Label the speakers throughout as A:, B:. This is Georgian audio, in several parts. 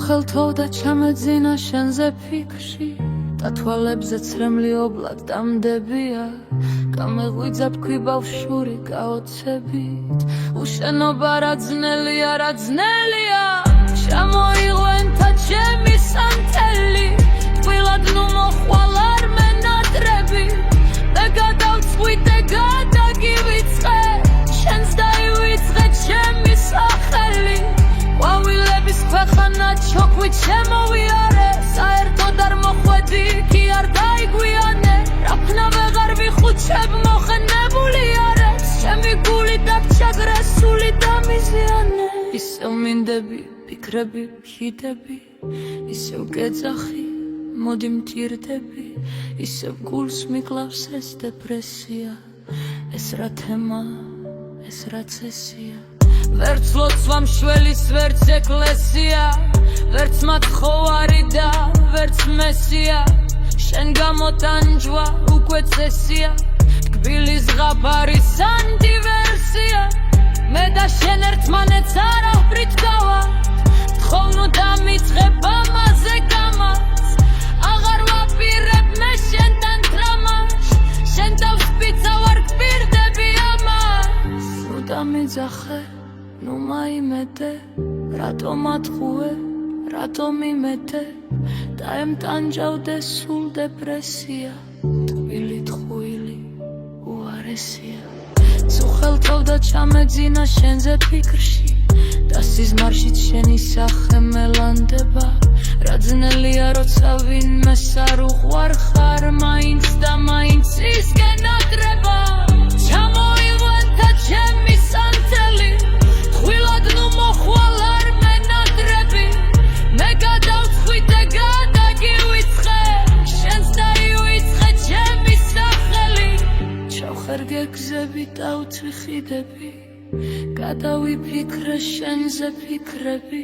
A: Წუხელთო და ჩამეძინა შენზე ფიქრში და თვალებზე ცრემლი ობლად დამდებია გამეღვიძა თქვი ბავშვური გაოცებით უშენობა რა ძნელია ჩამოიღვენთა ჩემი სანთელი ტყვილად ნუ მოხვალ არ მენატრები და გადავწყვიტე გადაგივიწყე შენს დაივიწყე ჩემი სახელი ყვავილების ქვეყანა ჩოქვით შემოვიარე საერთოდ არ მოხვედი კი არ დაიგვიანე რაფნა ვეღარ ვიხუჩებ მოხენებული არებს ჩემი გული დაგჩაგრესული დამიზიანე ისევ მინდები ფიქრები ვხიდები ისევ გეძახი მოდი მტირდები ისევ გულს მიკლავს ეს დეპრესია ეს რა თემა ეს რა წესია ვერც ლოცვა მშველის ვერც ეკლესია ვერც მათხოვარი და ვერც მესია შენ გამოტანჯვა უკვე წესია თკბილის ზღაპარის ანტივერსია მე და შენ ერთმანეთს არაფრით გავართ თხოვნუ დამიწყებ ამაზე გამაც აღარ ვაპირებ მე შენთან თრამას შენ თავს პიცა ვარ გპირდები ამას ნუ დამიძახე ნუ მაიმედე რატომ ათხოვე რატომ იმედე დაემტანჯავდე სულ დეპრესია თბილი ტყუილი უარესია წუხელთო და ჩამეძინა შენზე ფიქრში და სიზმარშიც შენი სახე მელანდება რა ძნელია როცა ვინმეს არ უყვარ ხარ მაინც და მაინც ისკენ აკრება ჩამოიღვენთა ჩემი სანთელი ტყვილად ნუ მოხვალ არ მენატრები მე გადავწყვიტე გადაგივიწყე შენს დაივიწყე ჩემი სახელი ჩავხერგე გზები დავწვი ხიდები გადავიფიქრე შენზე ფიქრები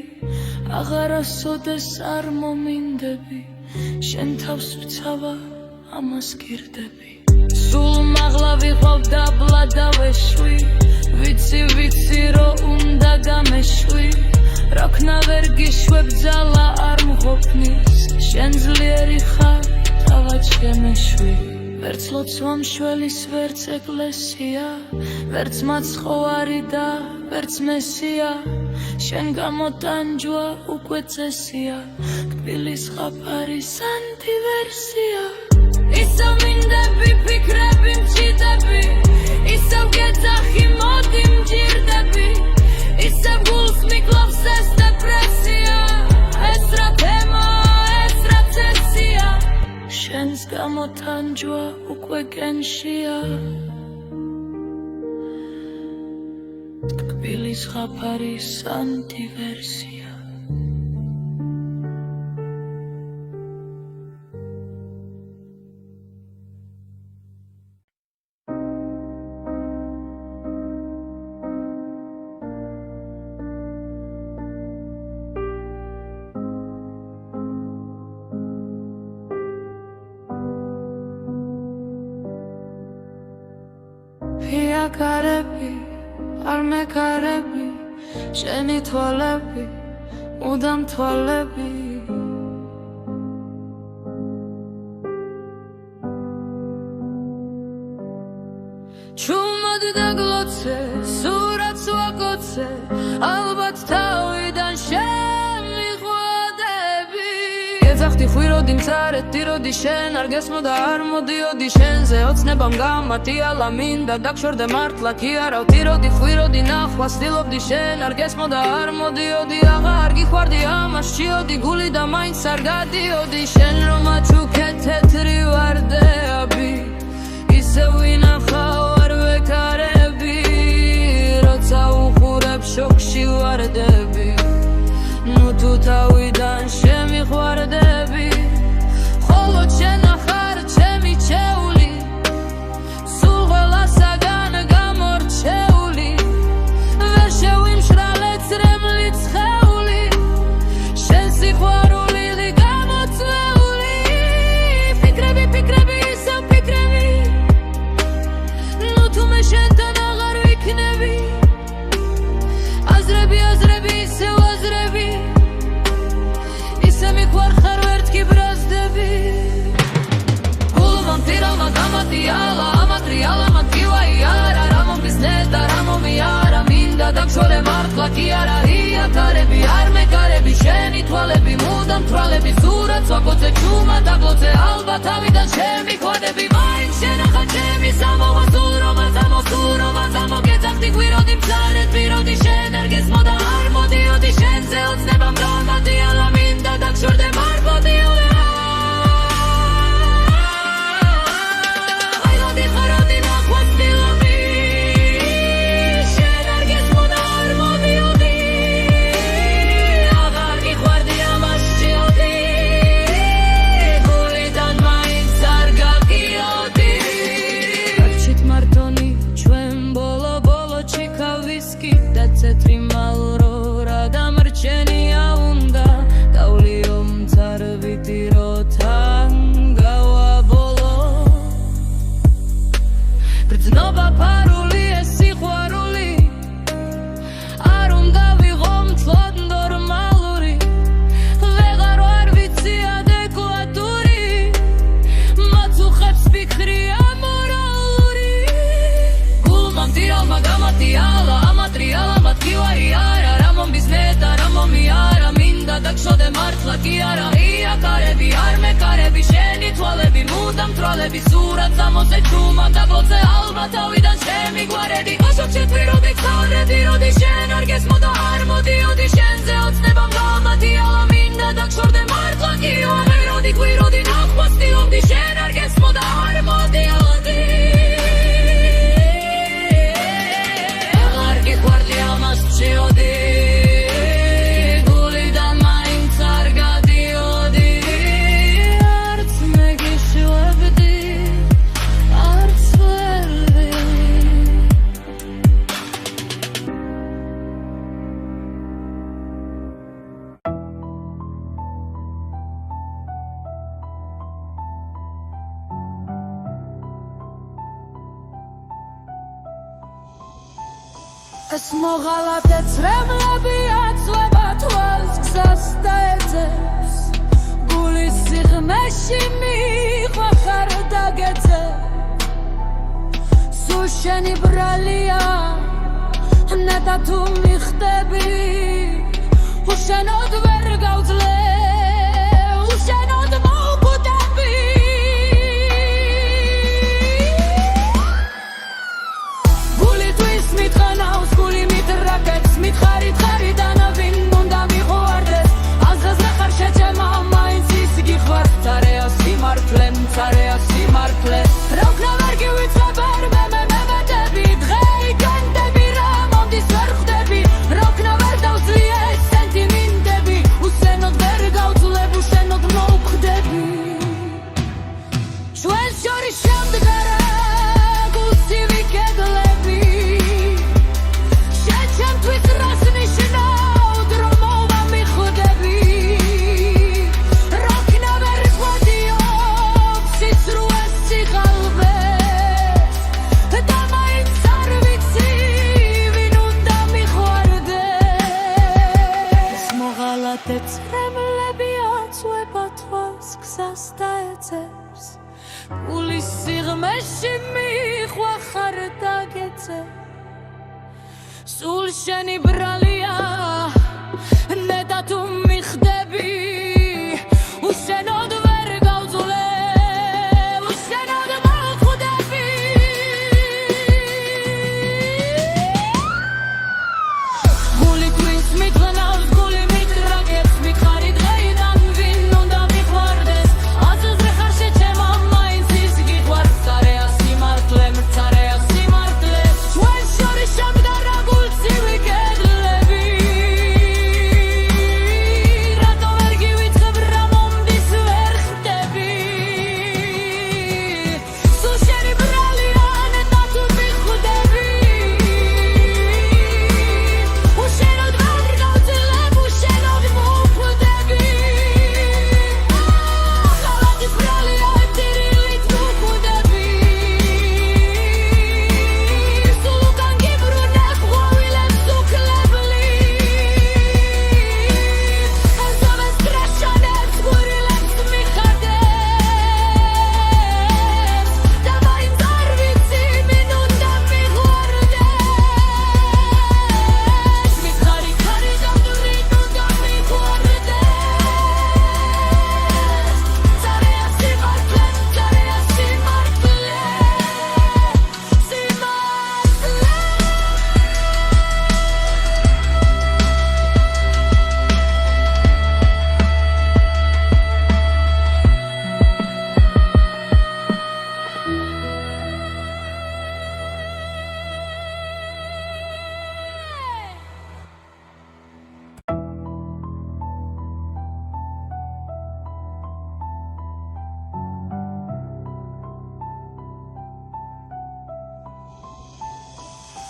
A: აღარასოდეს არ მომინდები შენ თავს ვცავა ამას გირდები სულ მაღლა ვიყავ დაბლა დავეშვი ვიცი რომ უნდა გამეშვი რაქნა ვერ გიშვებ ძალა არ მღოფნის შენ ძლიერი ხარ თავად შემეშვი ვერც ლოცვა მშველის ვერც ეკლესია ვერც მაცხოვარი და ვერც მესია შენ გამოტანჯვა უკვე წესია თბილის ზღაპარის ანტივერსია ისევ მინდები ფიქრები მჭიდები ისევ გეძახი მოდი მჯირდები ისევ გულს მიკლავს ეს დეპრესია ეს რა თემა ეს რა წესია შენს გამოტანჯვა უკვე გენშია თბილის ზღაპარის ანტივერსია Karები, არ მეკარები, შენი თვალები, მუდამ თვალები ჩუმად დაგლოცე, სურათს ვაკოცე, ალბათ თავიდან შემიხვედები გეძახდი ხვიროდი მცარეთ დიროდი შენ არ გესმოდა არ მოდიოდი შენზე ოცნებამ გამატიალა მინდა დაგშორდე მართლა კი არა ვტიროდი ხვიროდი ნახვა ცდილობდი შენ არ გესმოდა არ მოდიოდი აღარ გიხვარდი ამას ჭიოდი გული და მაინც არ გადიოდი შენ რომ აჩუქე თეთრი ვარდები ისე ვინახავ არ ვეკარები როცა უხურებ შოქში ვარდები ნუ თუ თავიდან შემიხვარდები ხოლო შენ ახარ ჩემი ჩეული სულ ყველასაგან გამორჩეული ვერ შევიმშრალე წრემლი ცხეული შენ სიყვარული გამოწვეული ფიქრები ისევ ფიქრები ნუ თუ მე შენთან აღარ ვიქნები აზრები ისევ აზრები გამატიალა ამატრიალა მათივაიარა რამომბიზნეტა რამომიარა მინდა დაგშორე მართლა კი არა იაკარები არ მეკარები შენი თვალები მუდამ თვალები სურათს ვაკოცე ჩუმა დაგლოცე ალბათ თავიდან შემიხვადები მაინც შენახა ჩემი სამოვა სულ რომელს ამოგეძახდი გვიროდი მცარეთ პიროდი შენ არ გესმოდა არ მოდიოდი შენზე ოცნებამ გამატიალა მინდა დაგშორდე მარბოდიოდი დაგშოდე მართლა კი არა იაკარები არ მეკარები შენი თვალები მუდამ თვალები სურათს ამოწე ჩუმა დაგლოცე ალბათ თავიდან შემიგვარები აშოქშეთ ვიროდი ხარები როდი შენ არ გესმოდა არ მოდიოდი შენზე ოცნებამ გამატიალა მინდა დაგშორდე მართლა კი არა ვიროდი გვიროდი ნახვას დიოდი შენ არ გესმოდა არ მოდიოდი აღარ გიყვარდი ამას შეოდი ეს მოღალატე ცრემლები აწვება თვალს გზას და ეძებს გულის სიღრმეში მიყვახარ დაგეძე სულ შენი ბრალია ნეტა თუ მიხდები უშენოდ ვერ გავძლე უშენოდ მოვკვდები მითხანავს გული მიტრაკეთს მითხარით ხარიდან ვინ უნდა მიყვარდეს აზრზე ხარ შეჭემა მაინც ის გიხვარ მცარეა სიმართლე მცარეა სიმართლე რა ვქნა ვერ გივიცებერ მემედები დღე იკენდები რა მომდის ვერ ხვდები რა ვქნა ვერ დავძლიე სენტიმენტები უსენოდ ვერ გავძლებ უშენოდ მოვკვდები ჩვენს შორის შემდგარა გულსივი კედლები ჩემთვის რას ნიშნავ დრომობა მიხვდები რა ვქნა ვერ ხვდიობ სიცრუეს სიღალბეს და მაინც არ ვიცი ვინ უნდა მიყვარდეს მოღალატე ცრემლები აწვება თვალს გზას და ეძებს გულის სიღრმეში მიყვახარ დაგეძე სულ შენი ბრალია ნეტა თუ მიხდები უშენოდ ვერ გავძლე უშენოდ მოვკვდები გული twins მითხნავს გული მიტრაგებს მიხარი დღეიდან ვინ უნდა მიყვარდეს აზრზე ხარ შეჭემა მაინც ის გიყვარ მცარეა სიმართლე მცარეა სიმართლე ჩვენ შორის შემდგარა გულსივი კედლები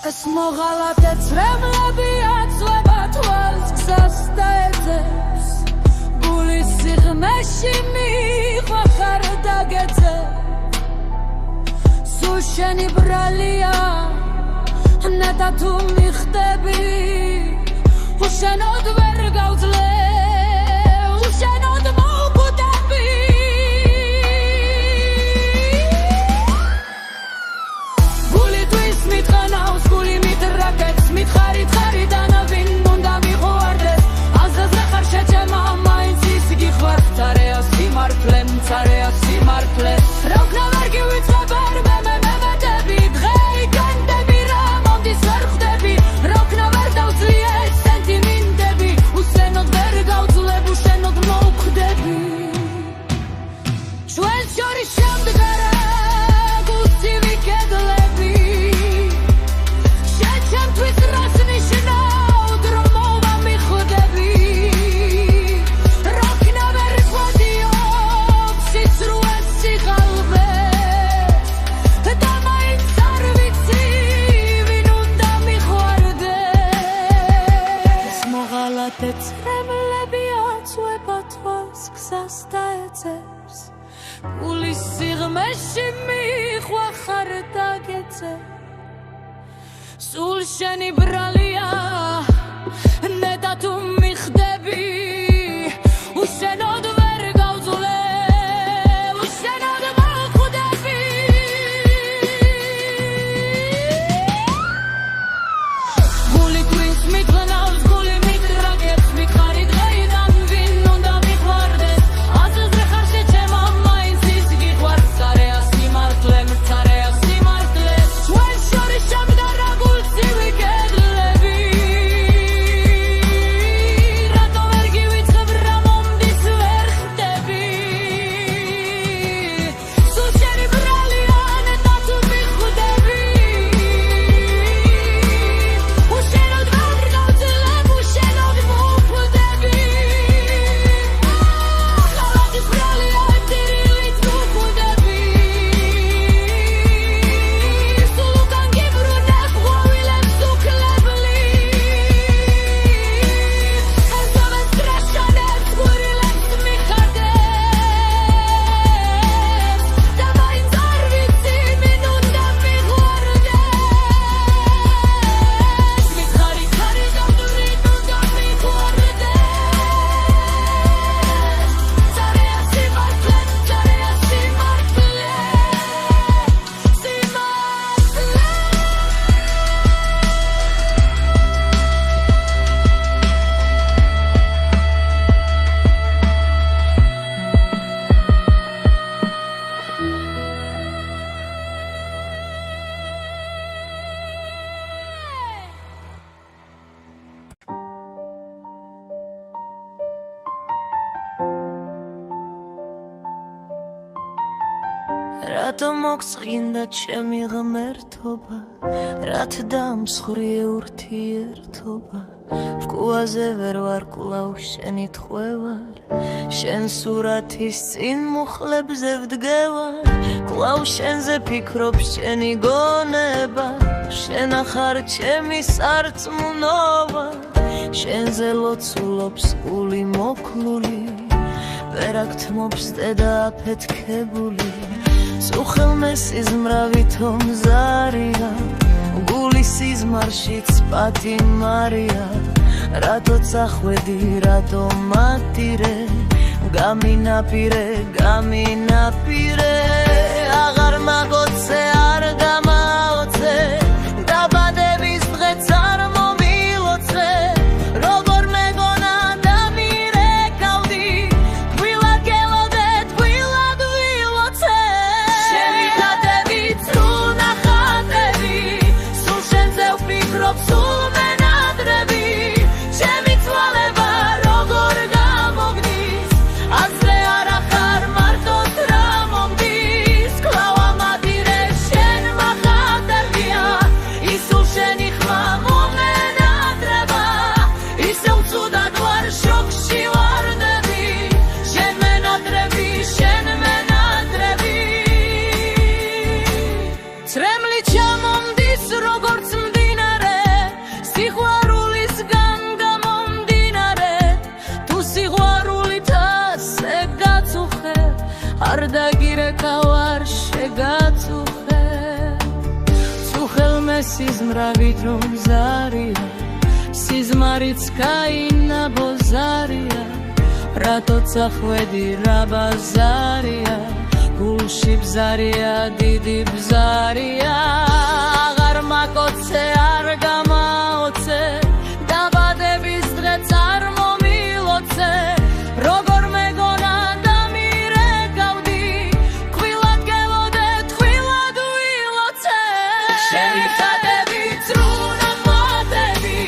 A: ეს მოღალატე ცრემლები აწვება თვალს გზას და ეძებს გულის სიღრმეში მიყვახარ დაგეძე სულ შენი ბრალია ნეტა თუ მიხდები უშენოდ ვერ გავძლე უშენოდ მოვკვდები გული თვის მითხანავს გული მიტრაკებს მითხარით ხარიდან ვინ უნდა მიყვარდეს აზრზე ხარ შეჭემა მაინც ის გიხვარ მცარეა სიმართლე მცარეა სიმართლე რა ვქნა ვერ გივიწყებ არ მემედები დღეი განდები რა მომდის ვერ ხვდები რა ვქნა ვერ დავძლიე სენტიმენტები უსენოდ ვერ გავძლებ უშენოდ მოვკვდები ჩვენ შორის შემდგარა გულსივი კედლები შეჩემთვის რას ნიშნავთ რომ მოვა მიხვდები რა ვქნა ვერ ხვდიობ სიცრუეს სიყალბეს და მაინც არ ვიცი ვინ უნდა მიყვარდეს მოღალატე ცრემლები აწვება თვალს გზას და ეძებს გულის სიღრმეში მიყვახარ დაგეძე სულ შენი ბრალია ნეტა თუ მიხდები უშენოდ ვერ გავძლე უშენოდ მოვკვდები გული თვის მითხნავს გული მიტრაგებს მითხარი დღეიდან ვინ უნდა მიყვარდეს აზრზე ხარ შეჭემა მაინც ის გიყვარ მცარეა სიმართლე მცარეა სიმართლე ჩვენ შორის შემდგარა გულსივი კედლები რატო ვერ გივიწყებ რა მომდის ვერ ხვდები სულ შენი ბრალია ნეტა თუ მიხვდები უშენოდ ვერ გავძლებ უშენოდ მოვკვდები ხალხის ბრალია ტირილით მოვკვდები სულ უკან გიბრუნებ ღვავილებს უკლებლი ეზავენ სტრაშანებს გურილებს მიხარდეს და მაინც არ ვიცი ვინ უნდა მიყვარდეს მითხარი ხარი და ვინ უნდა მიყვარდეს მცარეა სიმართლე მცარეა სიმართლე რატო მოგწინდა ჩემი ღმერთობა რათ დამსხვრიე ურთიერთობა ვკუაზე ვერ ვარ კვლავ შენი თხვევარ შენ სურათის წინ მუხლებზე ვდგევარ კვლავ შენზე ფიქრობ შენი გონება შენ ახარ ჩემი სარწმუნოება შენზე ლოცულობს გული მოკლული ვერ აგთმობს დედა აფეთქებული სუხელმე სიზმრავითო მზარია გულის სიზმარშიც პატიმარია რატო წახვედი რატო მატირე გამინაპირე გამინაპირე აღარ მაგოცე არ გამაოცე დაბადების დღეც არ მომილოცე როგორ მეგონა დამირეკავდი გვილად გელოდე თბილად ვილოცე შევიდადები სულ ნახატები სულ შენზე ვფიქრობ სულ მენადრები ჩემი თვალება როგორ გამოგდის აზრზე არ ახარ მარტო რა მომდის არ დაგირეკა ვარ შეგაწუხე წუხელმე სიზმრავით რომ ზარია სიზმარიც კაინა ბოზარია რატო წახვედი რა ბაზარია გულში ბზარია დიდი ბზარია აღარ მაკოცე არ გამაოცე დაბადების დღე არ მომილოცე როგორ მეგონა დამირეკავდი ხვილად გელოდე თხვილად ვილოცე შენი ხატებით რუნა მატები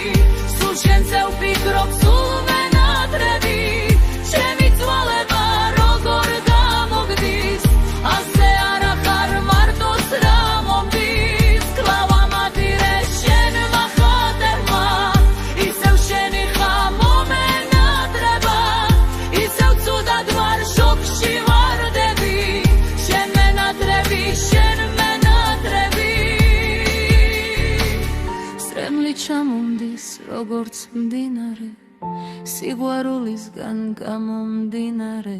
A: სულ შენზე ვფიქრობ სულ მენატრები ჩემი ძვალება როგორ გამოგდის ასე არა ხარ მარტოს რა მომდის კლავა მადირე შენ მახატებმა ისევ შენი ხამო მენატრება ისევ ცუდად ვარ შოკში ვარდები შენ მენატრები სტრემლი ჩამომდის როგორც მდინარე სიყვარულისგან გამომდინარე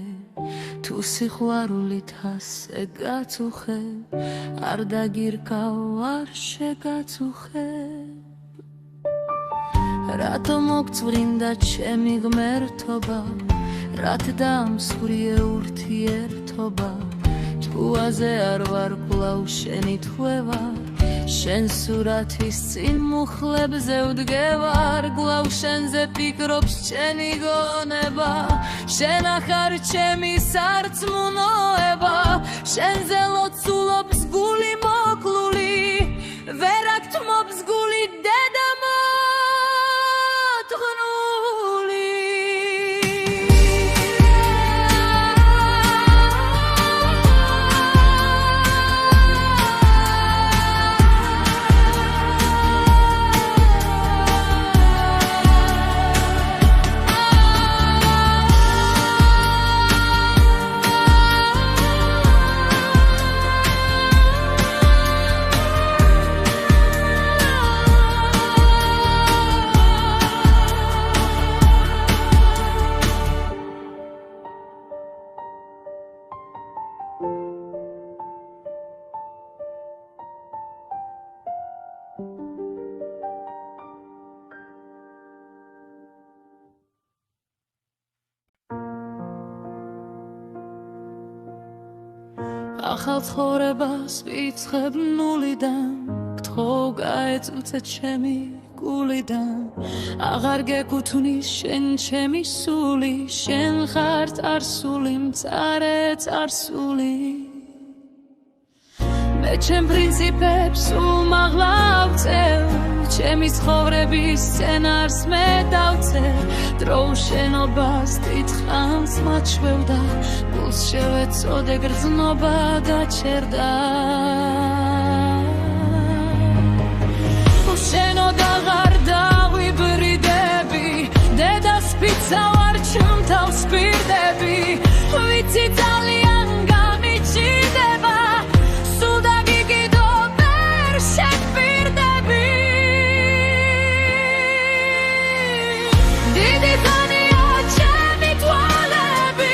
A: თუ სიყვარულით ასე გაწუხე არ დაგირკავ არ შეგაწუხე რატო მოგწვრინდა ჩემი ღმერთობა რათ დამსხვრიე ურთიერთობა ჭკუაზე არ ვარ კვლავ შენი თხვევა შენ სურათის წინ მუხლებზე ვდგევარ გლავ შენზე ფიქრობს ჩემი გონება შენ ახარ ჩემი სარწმუნოება შენზე ლოცულობს გული მოკლული ვერ აქტმობს გული დედა მოთხნული ახალ ცხოვრებას ვიწყებ ნულიდან გთხოვ გაეწუწე ჩემი გულიდან აღარ გეკუთვნის შენ ჩემი სული შენ ხარ წარსული მწარე წარსული მე ჩემ პრინციპებს უმაღლა ვწევ ჩემი ცხოვრების სცენარს მე დავწერ დრო შენობას დიდხანს მაჩვევდა გულს შევეწოდე გრძნობა გაჩერდა შენო დაღარ დავიბრიდები დედას ფიცა ვარ ჩემთავს პირდები ვიცი ძალიან გამიჩიდება სულ დაგიგიდო ვერ შეგვირდები დიდი ხანია ჩემი თვალები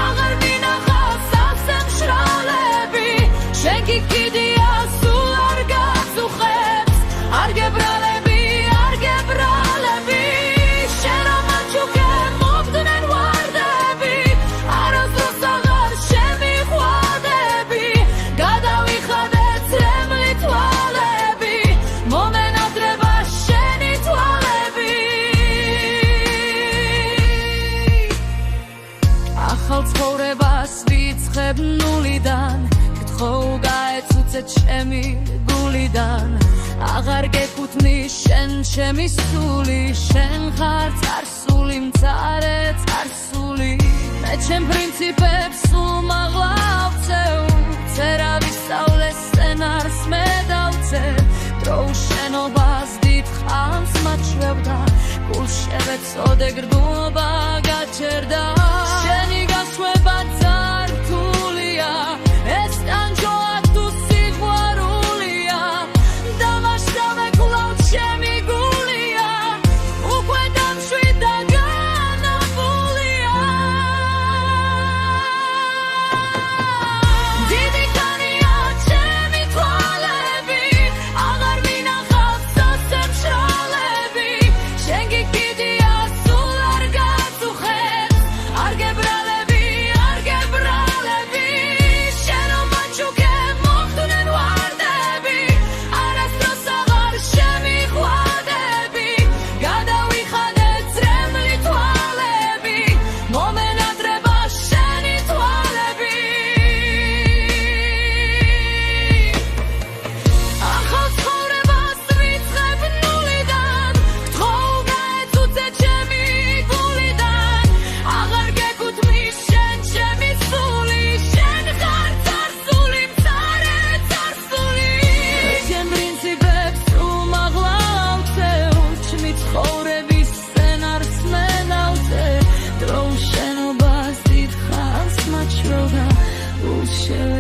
A: აღარ მინახავს ასე მშრალები შენ გიგიდია სულ არ გაწუხებს არ გებრალები შენ რომ აჩუქე მოგდნენ ვარდები არასდროს აღარ შემიხვადები გადავიხადე წრემლი თვალები მომენატრება შენი თვალები ახალ ცხოვრებას ვიწყებ ნულიდან გთხოვ გაეწუწე ჩემი გულიდან აღარ გეკუთვნის შენ ჩემი სული შენ ხარ წარსული მწარე წარსული მე ჩემ პრინციპებს უმაღლა ვწევ წერავის სწავლეს სცენარს მე დავწერ დრო შენობას დიდხანს მაჩვევდა გულს შევეწოდე გრძნობა გაჩერდა შენი გაშვება ძართულია ეს ტანჯოა თუ სიყვარულია დამაშავე კვლავ ჩემი გულია უკვე დამშვიდა განაბულია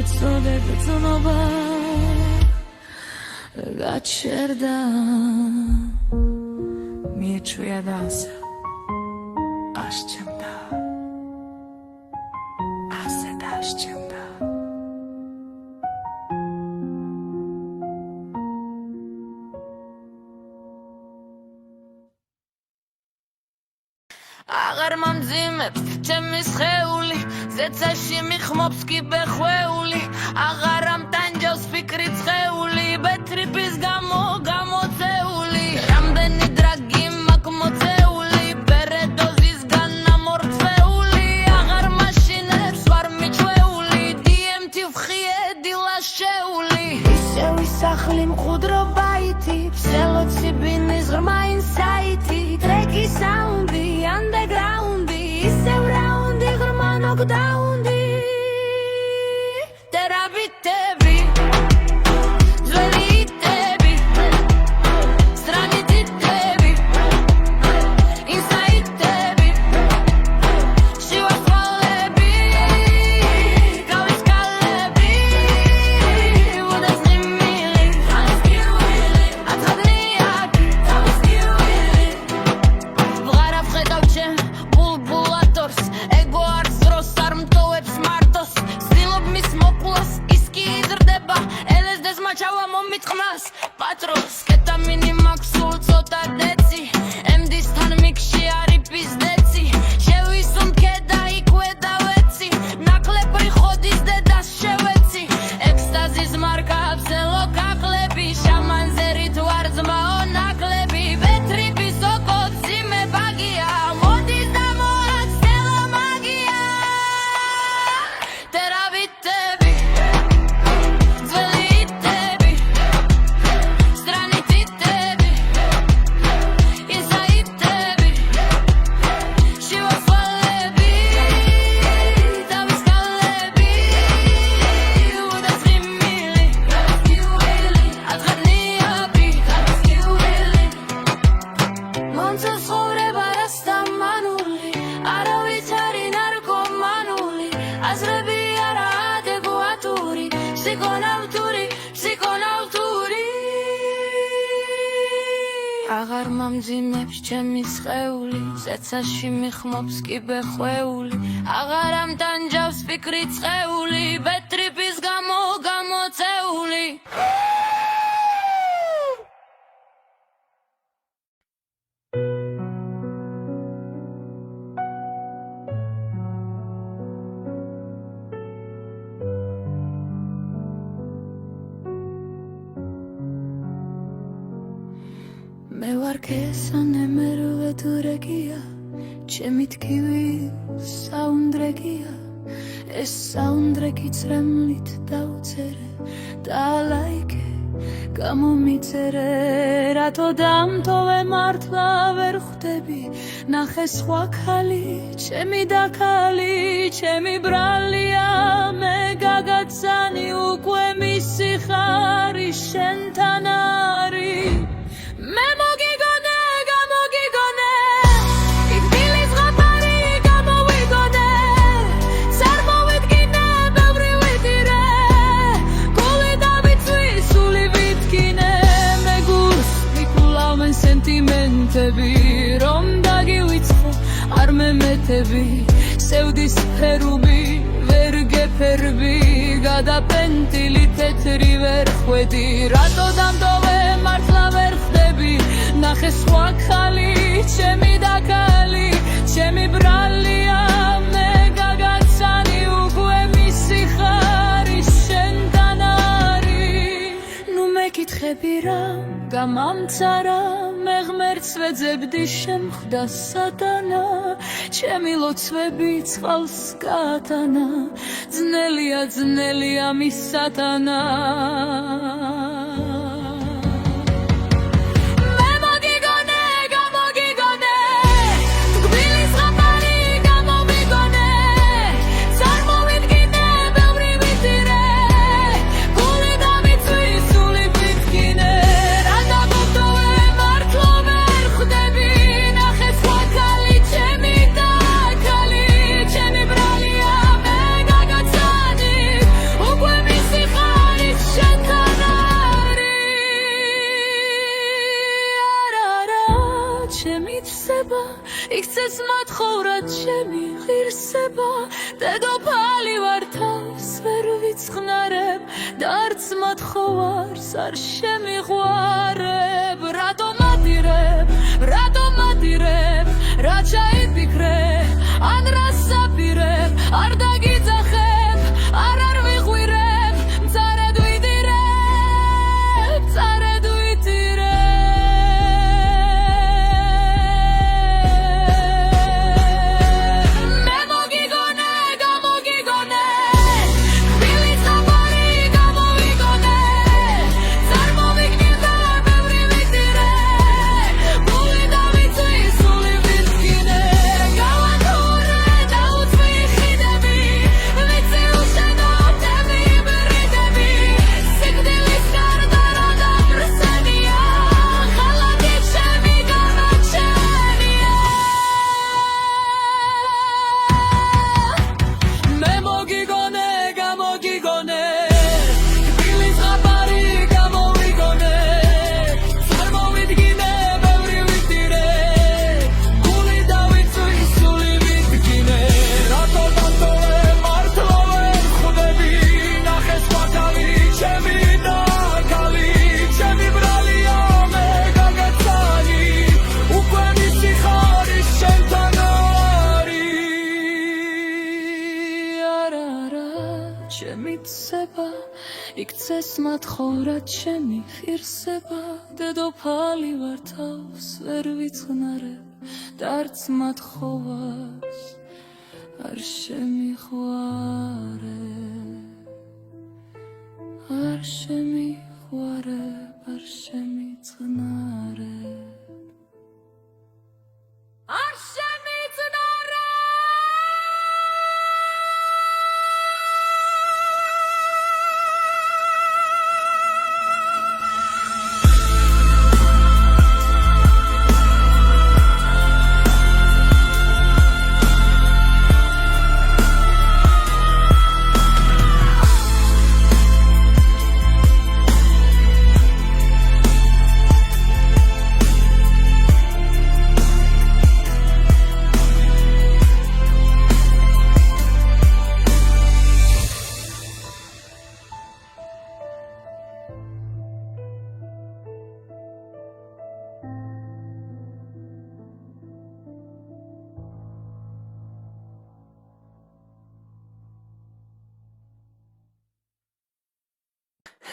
A: ეწოდე გრძნობა გაჩერდა მიეჩვია და ასჩემდა ასე დასჩემდა აღარ მომძიმებს ჩემი სხეული ზეცაში მიხმობს კიბეხვეული აღარ ამტანჯავს ფიქრი ცხეული ბეტრიპის გამო გამოწეული რამდენი დრაგი მაქვს მოწეული ბერედოზისგან ამორჩეული აღარ მაშინებს ვარ მიჩვეული DMT ვხიე დილაშეული ისევ ისახლი მყუდრობა ითი ფსელოციბინის ღრმა ინსაითი ტრეკი საუნდი underground ისევ რაუნდი ღრმა ნოკდაუნდი ტერაბიტები ძველიტები სტრანიტიტები ინსაიტები შივასვალები გავისკალები უდასნიმილი ათადნიაკი თავისკივილი ვღარავ ხედავ ჩემ ბულბულატორს ეგო არც დროს არ მტოვებს მარტოს ვცდილობ მის მოკვლას ის კი იზრდება LSD-ს მაჩავა მომიტყმას პატრონს კეტამინი მაქვს სულ ცოტა დეცი MD-სთან მიქსში არის პიზდეცი შევისუნთქე და იქვე დავეცი ნაკლებრი ხოდის დედას შევეცი ექსტაზის მარკა აბსელო კაკლები შამანზერით ვარ ძმაო ნაკლები ბეტრიპის ოკოც იმე ბაგია მოდის და მოაქცელო მაგია ტერაბიტები ძველიტები სტრანიტიტები ინსაიტები შივასვალები დავისკალები უდასრიმილი ათღარნიაპი მონცოს ხოვრება რასტამანული არავის არის ნარკომანული აზრები არა ადეკვატური ფსიქონავტური აღარ მომძიმებს ჩემი სხეული ზეცაში მიხმობს კიბეხვეული აღარ ამტანჯავს ფიქრი ცხეული ბეტრიპის გამო გამოწეული მე ვარ ქესანე მერვე თურეკია ჩემი თქივი საუნდრეკია ეს საუნდრეკი წრემლით დავწერე და ლაიქე გამომიწერე რატო დამტოვე მართლა ვერ ხვდები ნახე სხვა ქალი ჩემი დაქალი ჩემი ბრალია მე გაგაცანი უკვე მისი ხარი შენთან არის მე მოგიგონე გამოგიგონე იქ დილის ღაფარი გამოვიგონე წარმოვიდგინე ბევრი ვიდირე გული დავიცვი სული ვიდგინე მე გულს მიკულავენ სენტიმენტები რომ დაგივიწყო არ მემეთები სევდის ფერუმი ვერ გეფერბი გადაპენტილი თეთრი ვერ ხვედი რატო დამტოვე მართლა ვერ ხვდები ნახე სხვა ქალი ჩემი დაქალი ჩემი ბრალია მე გაგაცანი უკვე მისი ხარი შენთან არის ნუ მეკითხები რამ გამამცარა მე ღმერთს ვეძებდი შემხვდა სატანა ჩემი ლოცვები წყალს გაატანა ძნელია მის სატანა უკვე მიცება დედოფალი ვარ თავს ვერ ვიცხნარებ და არც მათხოვარს არ შემიყვარებ რატომ ადირებ რა ჩაიფიქრე ან რას აპირებ არ დაგიძახებ არ ვიღვირებ მწარედ ვიდირებ მე მოგიგონე გამოგიგონე ხბილი ზღაპარი გამოვიგონე წარმოვიგნირდა ბევრი ვიდირე გული დავიწვი სული ვიდგინე გავანთურე დაუცვი ხიდები ვიცი უშენოთები იბრიდები სიკვდილის გარდა რა დაბრსენია ხალათი ჩემი განაჩენია მე მოგიგონე გამოგიგონე ხბილი ზღაპარი გამოვიგონე წარმოვიდგინე ბევრი ვიდირე გული დავიწვი სული ვიდგინე რატო დანტოვე მართლა ვერ ხვდები ნახეს მაგალი ჩემი ნაკალი ჩემი ბრალია მე გაგაცანი უკვე მისი ხარის შენთან არა ჩემი ცება იქცეს მათხოვრა ჩემი ხირსება დედოფალი ვარ თავს ვერ ვიცხნარებ და არც მათხოვარს არ შემიყვარებ არ შემიწყნარებ არ შემიწყნარებ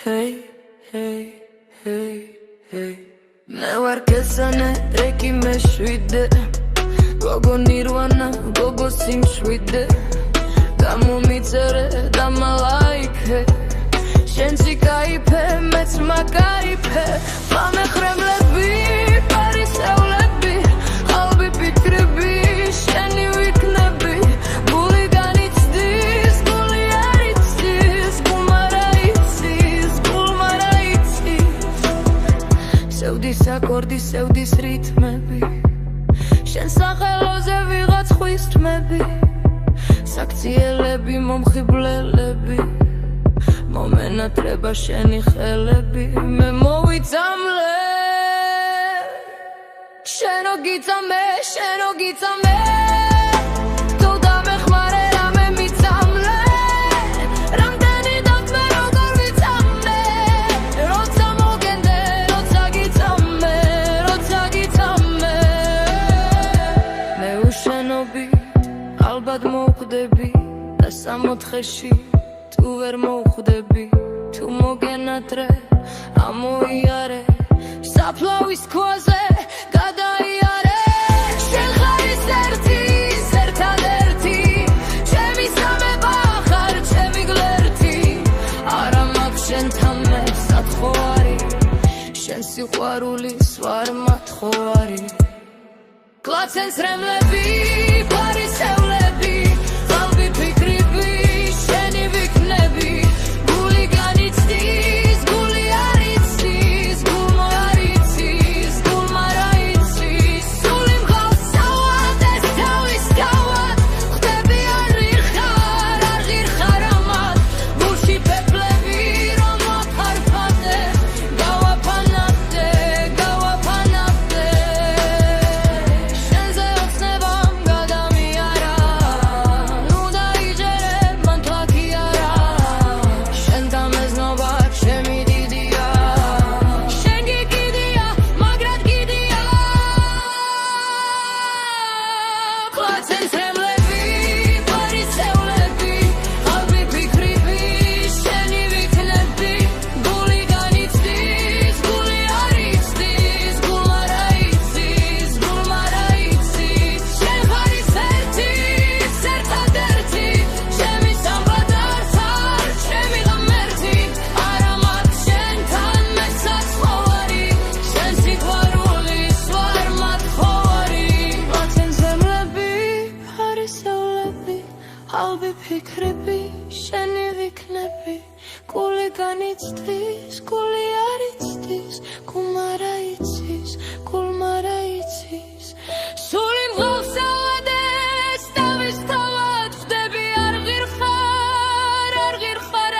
A: Hey, hey, hey, hey მე ვარ კესანე რეკი მეშვიდე გოგო ნირვანა გოგო სიმშვიდე გამომიწერე და მალაიქე შენცი კაიფე მეც მაკაიფე მამეხრემლები პარისევლები ხალბი ფიქრები შენი ვიქნები გული განიცდის გული არ იცის გულმა რა იცის სევდის აკორდი სევდის რითმები შენ სახელოზე ვიღაც ხვის თმები საქციელები მომხიბლელები მომენატრება შენი ხელები მე მოვიწამლე შენო გიწამე თუ დამეხმარე რამე მიწამლე რამდენი დათმე როგორ ვიცამე როცა მოგენდე როცა გიწამე მე უშენობი ალბათ მოვხდები და სამოთხეში თუ ვერ მოვხდები თუ მოგენატრე ამოიარე საფლავის ქვაზე გადაიარე შენ ხარის ერთადერთი ჩემი სამება ხარ ჩემი გლერთი არა მაქვს შენთან მე სათხოვარი შენ სიყვარულის ვარ მათხოვარი კლაცენს რემლები პარისევლები ხალბი ფიქრები შენი ვიქნები გული განიცდის გული არ იცის გულმა რა იცის სული მღავს საუადეს თავის თავად ხდები არ ღირხარ ამად გულში პეპლები რომ აფარფადე გავაფანავდე შენზე ოცნებამ ალბი ფიქრები შენი ვიქნები გული განიცდის გული არ იცდის გულმარა იცის გულმარა იცის სული მღავს ავადეს თავისთავად ხდები არ ღირხარ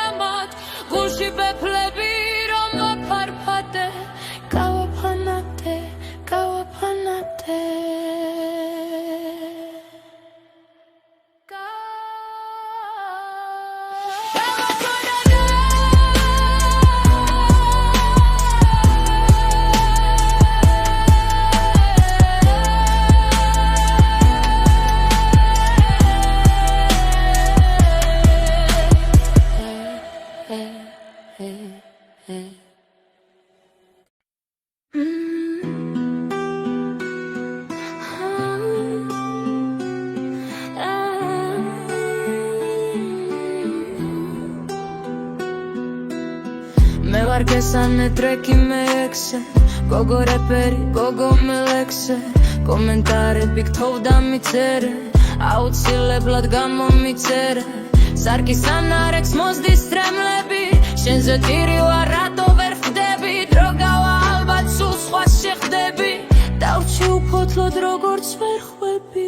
A: ამათ გულში ბეფლები რომ ვაფარფადე გავაფანადე მე ვარ გესანე ტრეკი მე ექსე გოგო რეპერი გოგო მელექსე კომენტარები გთხოვდა მიწერე აუცილებლად გამომიწერე სარკის ანარექს მოსდის სტრემლები შენზე ტირი ვარ რატო ვერ ხდები დრო გავა ალბათ სულ სხვა შეხდები დავჩი უფოთლოდ როგორც ვერ ხვები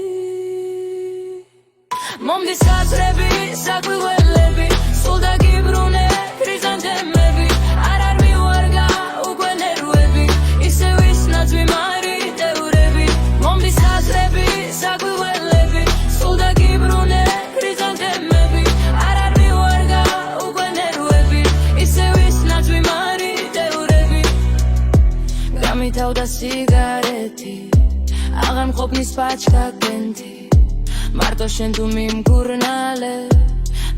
A: მომდის აზრები საგვიველები სულ დაგიბრუნე ქრიზანთემები არ მივარგა უკვე ნერვები ისევ ის ნაძვი მარიტევრები მომდის აზრები საგვიველები სულ დაგიბრუნე ქრიზანთემები არ მივარგა უკვე ნერვები ისევ ის ნაძვი მარიტევრები გამითავდა სიგარეტი აღარ მყოფნის პაჩკა კენთი მარტო შენ თუ მიმგურნალე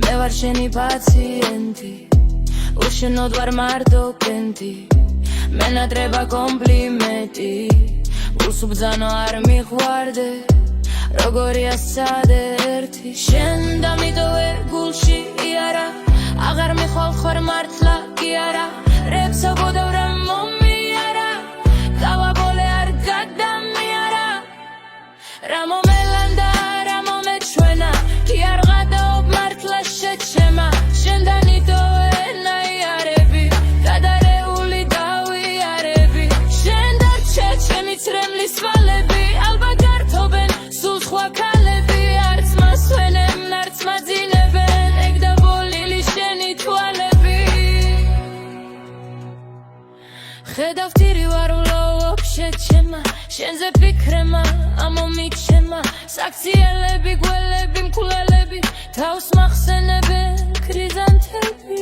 A: მე ვარ შენი პაციენტი უშენოდ ვარ მარტო კენთი მენატრება კომპლიმენტი გულს უბძანო არ მიხვარდე როგორია სცადე ერთი შენ დამიტოვე გულში იარა აღარ მიხვალ ხარ მართლა კი არა რებსა გოდავ რა მომიარა გავაბოლე არ გადამიარა რა მომელანდა რა მომეჩვენა კი არ გადაობ მართლა შეჩემა შენ დანიტოვე ნაიარები გადარეული დავიარები შენ დარჩე ჩემი ცრემლის ვალები ალბათ გართობენ სულ სხვა ქალები არც მასვენენ არც მაძინებენ ეგ დაბოლილი შენი თვალები ხედავ თირი ვარ ვლოვობ შეჩემა შენზე ფიქრემა ამომიჩემა საქციელები გველები მკვლელები თავს მახსენებენ ქრიზანთები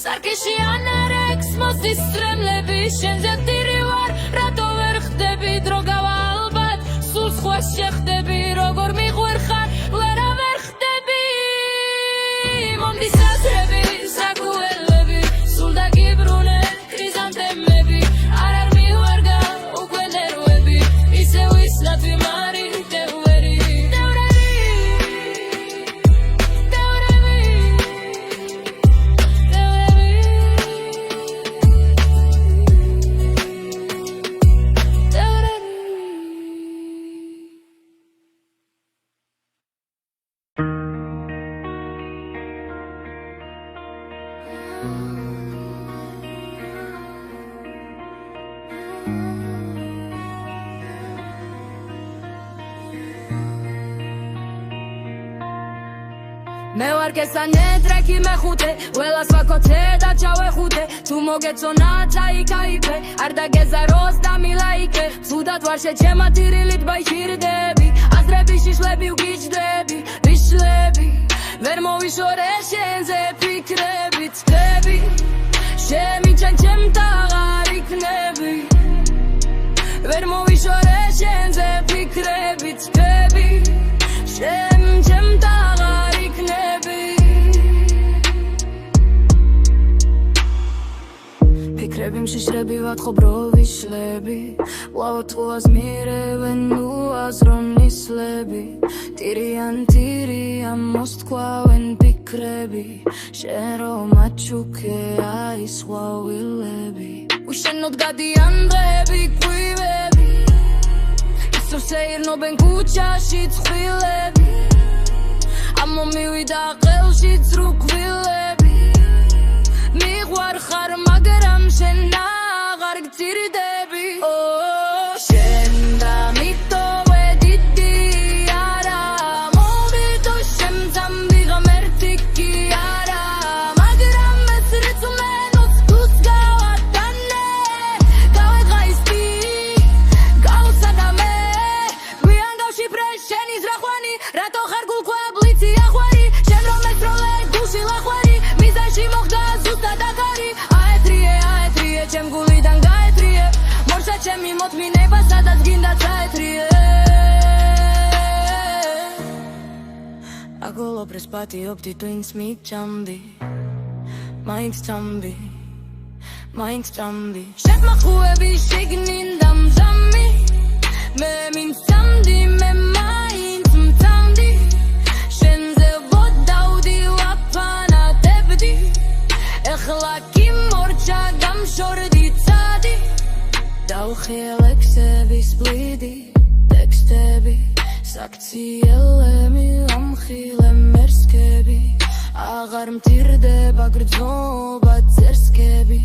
A: სარკიში ანარექს მოსდის სტრემლები შენზე თირი ვარ რატო ვერ ხდები დრო გავა ალბათ სულ სხვა შეხდები როგორ მიღვერხარ ვერა ვერ ხდები მომდის აზრები საგვიველები სულ დაგიბრუნე ქრიზანთემები არ მივარგა უკვე ნერვები ისევ ის ნაძვი მარიტევერი მე ვარ გესანე ტრეკი მეხუთე ველას ვაკოცე და ჩავეხუთე თუ მოგეწონა ჩაიკაიფე არ დაგეზაროს და მილაიკე ცუდად ვარ შეჩემა თირილით ბაიშირდები აზრები შიშლები ვგიჯდები ვიშლები ვერ მოვიშორე შენზე ფიქრები წდები შემიჩენ ჩემთა აღარ იქნები ვერ მოვიშორე შენზე ფიქრები წდები ჩემთა აღარ იქნები ფიქრები მშიშრები ვათხოვრო ვიშლები ვლავო თუ აზმირევენ უაზრონ ისლები ტირიან მოსთქვავენ ფიქრები შენ რომ აჩუქე აი სხვა ვილები უშენოდ გადიან დღეები კვივები სეირნობენ ქუჩაში ცხვილები ამომივიდა ყელშიც რუქვილები მიყვარხარ მაგრამ შენ აღარ გწირდები შენ და მიტოვე დიდი არა მოვიდო შემძამდი ღმერთი კი არა მაგრამ ეს რწმენოს თუს გავატანე გავეღაისპი გავსადამე გვიან გავშიფრე შენი ზრახვანი რატო ხარ გულქვაბლიცი ახვარი შენ რომ ეცროლე გულში ლახვარი მიზანში მოხდა ზუსტად აქარი აეთრიე ჩემ გულიდან გაეთრიე მორჩა ჩემი მოთმინება სადაც გინდა წაეთრიე აგოლობრეს პატიობდი twins მიჭამდი მაინც წამდი შეთმახუები შიგნინდა მზამი მე მინცამდი მე მაინც მცამდი შენზე ვოდავდი ვაფანატებდი ეხლა კი მორჩა გამშორდი წადი დავხიელ ექსების ბლიდი ტექსტები საქციელები ამხილე მერსკები აღარ მტირდება გრძნობა წერსკები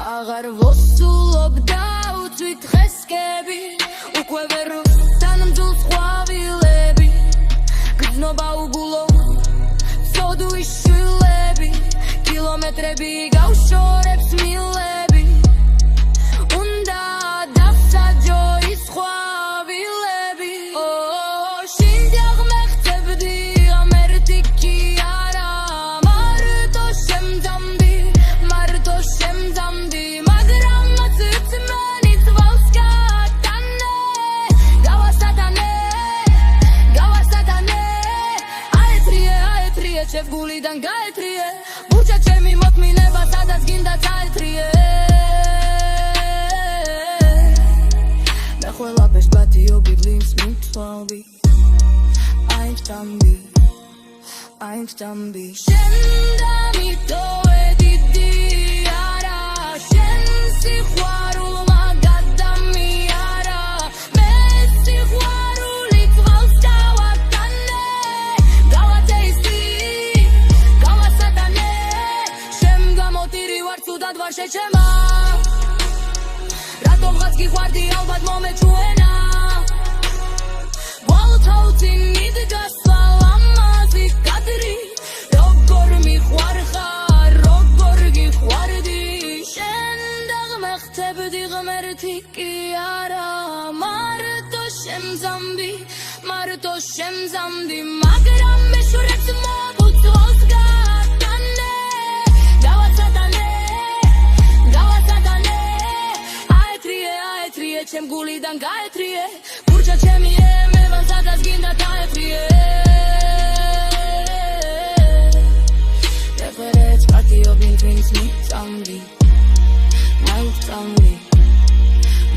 A: აღარ ვოსულობ დავწვით ხესკები უკვე ვერ თანმძულს ყვავილები გრძნობა უგულო ცოდვის შვილები კილომეტრები გავშორებს მილები უნდა დავსაჯო ის ყვავილები შინდაღ მეხწებდი ღმერთი კი არა მარტო შემძამდი მაგრამ მოცემანი თვალს გატანე გავასატანე აეთრიე ჩემ გულიდან გაეთრიე მურჩა ჩემი მოთმინება სადაც გინდა წაეთრიე მე ყველაფერს პატიობი გლინს მithვალდი აინც წამდი შენ და მიტოვე დიდი არა შენ სიყვარულმა გადამიარა მე სიყვარული თვალს დავატანე გავაწეისდი გავასატანე შენ გამოტირი ვარ ცუდად ვარ შეჩემა რატომღაც გიყვარდი ალბათ მომეჩუენა ვალთავთი მიდგას ლამაზი კადრი როგორ მიყვარხარ როგორ გიყვარდი შენ და მეხწებდი ღმერთი კი არა მარტო შემძამდი მაგრამ მეშურებს მოგუძვალს გატანე გავასატანე აეთრიე ჩემ გულიდან გაეთრიე მურჩა ჩემი ემება სადაც გინდა წაეთრიე რეფერენს პატიობი twins მიჭამდი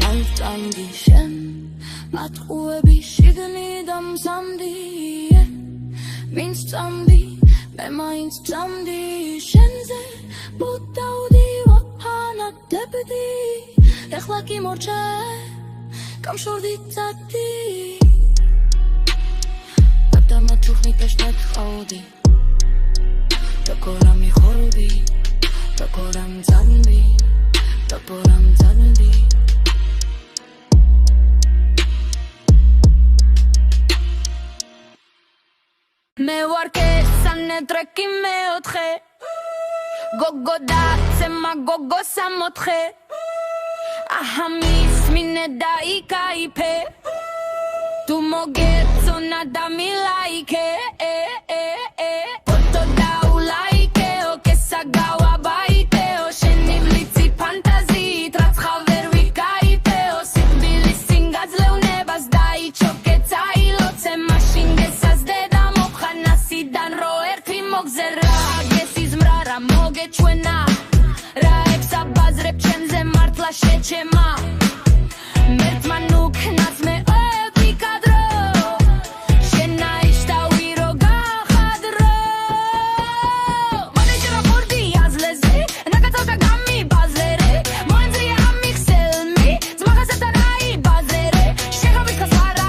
A: მაინც წამდი შენ ატყუები შიგნიდან მზამდი მინც წამდი მე მაინც წამდი შენზე ვოდავდი ვაფანატებდი ეხლა კი მორჩა გამშორდი წადი გადამაჩუხნი პეშტად ყავდი როგორ ამიხორდი როგორ ამძანდი მე ვარ კესანე ტრეკი მეოთხე გოგო დაცემა გოგო სამოთხე აჰა მისმინე და იკაიფე თუ მოგეწონა და მილაიქე ფოტო დაულაიქე ოკესა გავაბაითეო შენი ბლიცი ფანტაზიით რაც ხავერ ვიკაიფეო სიკვდილის სინგაძლევნებას დაიჩოკე წაილოცე მაშინ გესაზდე და მოხანასიდან რო ერთი მოგზერა გესის მრარა მოგეჩვენა რა ექსაბაზრებ ჩემზე მართლა შეჩემა მერთმა ნუქნას მე ევიკადრო შენა იშტავი რო გახადრო მანეჯერა ხორდი აზლეზე ნაკაცავდა გამი ბაზერე მოენძრია ამიხსელმი ძმახასეთან აი ბაზერე შეგავიქას არა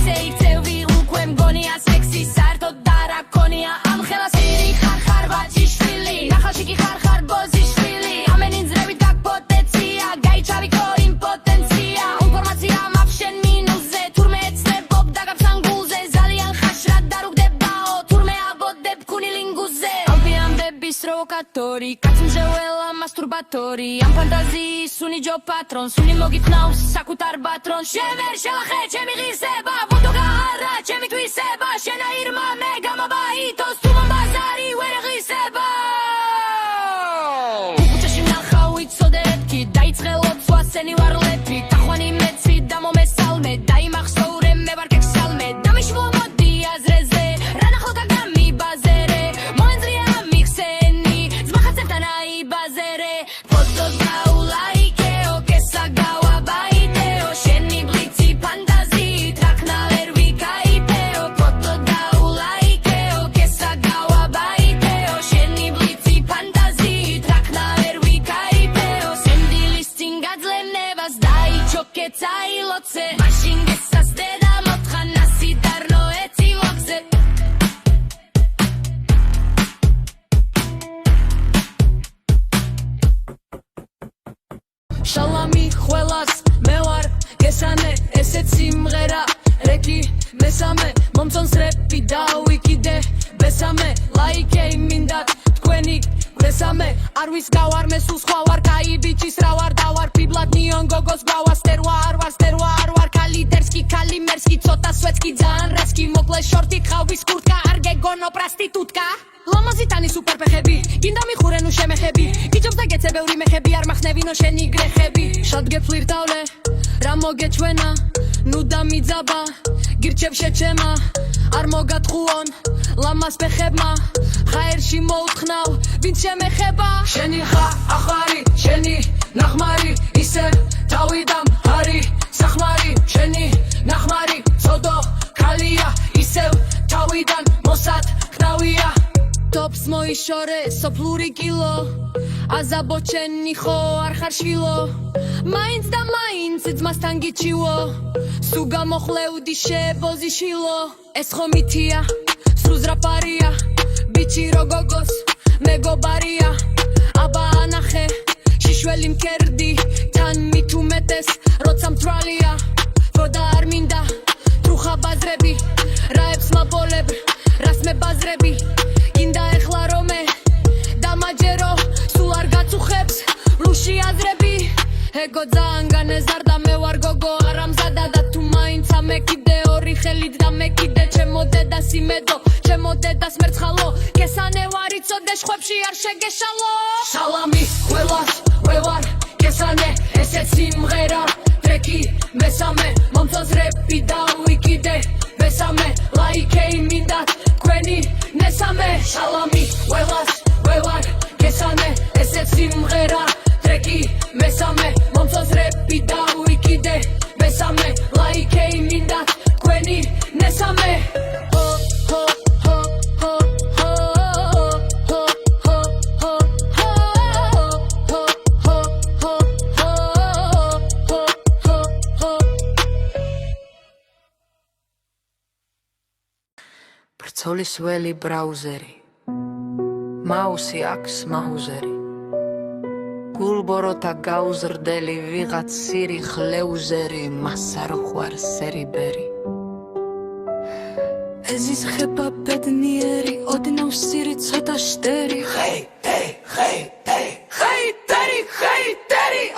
A: ისე იქცევი უკვე მგონია სექსი საერთოდ დარაკონია ამ ხელას ერი ხარ ბაჭიშვილი ნახალში კი ხარ ბოზიშვილი ამენინძრევით გაკ პოტენცია გაიჩავიქო იმპოტენცია ინფორმაცია მაქვს შენ მინუსზე თურმე ეცნებობ დაგაქვს ანგულზე ძალიან ხაშრად დარუგდებაო თურმე აბოდებ კუნილინგუზე ალბიამდების პროვოკატორი კაცმჟეველა მასტურბატორი ამ ფანტაზიის სუნიჯო პატრონ სუნი მოგიხნავს საკუთარ ბატრონს შევერ შელახე ჩემი ღირსება ვუდო გაარა ჩემი თვისება შენაირმა მე გამაბაითოს თუ მომბაზარი ვერ ღირსება უხუჩაში ნახავით სოდეთქი დაიწყე ლოცვა სენი ვარ ლეფი თახვანი მეცი და მომესალმე დაიმახსოვრე მე ვარ კექსალმე დამიშვო მოდი აზრეზე რა ნახოთ გამიბაზერე მოენძრია მიხსენი ძმახაცებთან აიბაზერე ფოტო დაულაიკეო კესაგავა ბაიდეო შენი ბლიცი ფანტაზიით რაკნა ვერ ვიკაიფეო ფოტო დაულაიკეო კესაგავა ბაიდეო შენი ბლიცი ფანტაზიით რაკნა ვერ ვიკაიფეო სენდილის წინ გაძლენებას დაიჩოკე წაილოცე მაშინ გესასდე და მოთხანასი დარნო ეცი ვაგზე შალამი ყველას მე ვარ გესანე ესეც სიმღერა რეკი მესამე მომწონს რეპი დავიკიდე ბესამე ლაიქეი მინდათ თქვენი მესამე არ ვის გავარმე სულ სხვა ვარ კაი ბიჭის რა ვარ დავარ ფიბლად ნიონ გოგოს გავასტერვა არ ვარ კალიდერსკი კალიმერსკი ცოტა სვეტკი ძალიან რესკი მოკლე შორტი ხავის კურტკა არ გეგონო პრასტიტუტკა ლამაზიტანი სუპერფეხები გინდა მიხურე ნუ შემეხები გიჯობს და გეცე ბევრი მეხები არ მახსნევინო შენი გრეხები შად გეფლირტავლე რა მოგეჩვენა ნუ დამიძაბა გირჩევ შეჩემა არ მოგატყუონ ლამას ფეხებმა ხაერში მოუთხნავ ვინც შემეხება შენი ახარი შენი ნახმარი ისე თავიდან არი სახმარი შენი ნახმარი ცოდო ქალია ისევ თავიდან მოსად ხნავია ტოპს მოიშორე სოფლური კილო აზაბო ჩენი ხო არ ხარ შვილო მაინც და მაინც ძმასთან გიჩივო სუ გამოხლევდი შებოზიშილო ეს ხო მითია სუზრაფარია ბიჭი როგოგოს მეგობარია აბა ანახე შიშველი მკერდი თან მით უმეტეს როცა მთვრალია როდა არ მინდა ტრუხა ბაზრები რაებს მაბოლებ რას მებაზრები გინდა ეხლა რომე დამაჯერო სულ არ გაწუხებს ლუში აზრები ეგო ძალიან განეზარდა მე ვარ გოგო არამზადა და თუ მაინც ამეკიდე ორი ხელით დამეკიდე ჩემო დედას იმედო ჩემო დედას მერცხალო გესანე ვარ იცოდე შვებში არ შეგეშალო შალამი ყველას ვარ გესანე ესეც სიმღერა ტრეკი მესამე მომწონს რეპი დავიკიდე მესამე ლაიქეი მინდათ თქვენი მესამე შალამი ყველას ვარ გესანე ესეც სიმღერა ტრეკი მესამე მომწონს რეპი დავიკიდე მესამე ლაიქეი მინდათ თქვენი მესამე
B: ბრძოლის ველი ბრაუზერი მაუსი აქვს მაუზერი გულბოროთა გაუზრდელი ვიღაც სირი ხლეუზერი მას არ ხვარ სერიბერი ეზის ხება ბედნიერი ოდნავ სირი ცოტა შტერი ხეიტერი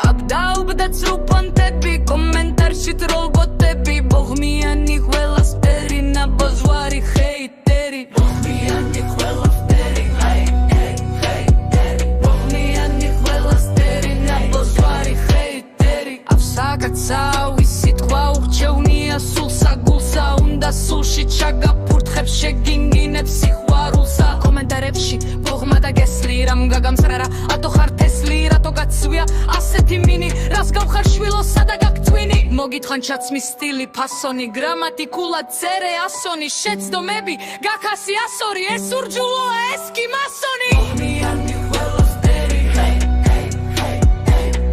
B: აბდაუბდა ცრუპონტები კომენტარში ტროლბოტები ბოღმიანი ყველასტერი ნაბოзвარი ხეიტერი ბოღმიანი ყველასტერი ბოღმიანი ყველასტერი ნაბოзвარი ხეიტერი ავსაკაცავი სიტყვა უღჩევნია სულსა გულსა უნდა სულში ჩაგაფურთხებ შეგინგინებ სიყვარულსა კომენტარებში ბოღმა და გესლი რამ გაგამსრარა ატო ხარ თესლი რატო გაცვია ასეთი მინი რას გავხარ შვილოსა და გაგწვინი მოგითხან ჩაცმის სტილი ფასონი გრამატიკულად წერე ასონი შეცდომები გაქასი ასორი ეს ურჯულო ეს კი მასონი ბოღმიანი ყველასტერი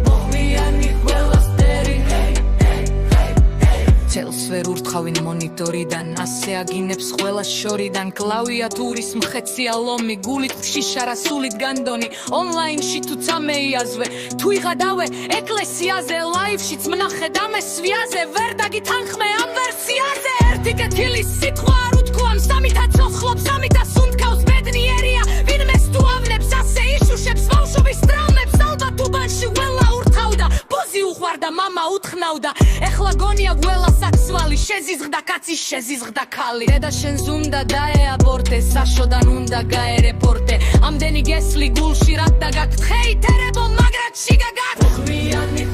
B: ბოღმიანი ყველასტერი ვერ ურთხავინ მონიტორიდან ასე აგინებს ყველა შორიდან კლავიატურის მხეცია ლომი გულით შიშარა სულით განდონი ონლაინში თუ წამეიაზვე თუ იღადავე ეკლესიაზე ლაივშიც მნახე დამესვიაზე ვერ დაგითანხმე ამ ვერსიაზე ერთი კეთილი სიტყვა არ უთქვამ სამითა ცოცხლობს სამითა სუნთქავს ბედნიერია ვინმეს თუ ავნებს ასე იშუშებს ბავშვობის ტრაუმებს ალბათ უბანში ველა ურთავდა ბოზი უყვარდა მამა უთხნავდა ეხლა გონია გველას აქსვალი შეზიზღდა კაცი შეზიზღდა ქალი დედა შენს უნდა დაეაბორტე საშოდან უნდა გაერეპორტე ამდენი გესლი გულში რად დაგაგთხე იტერებო მაგრად შიგაგად ხვიანი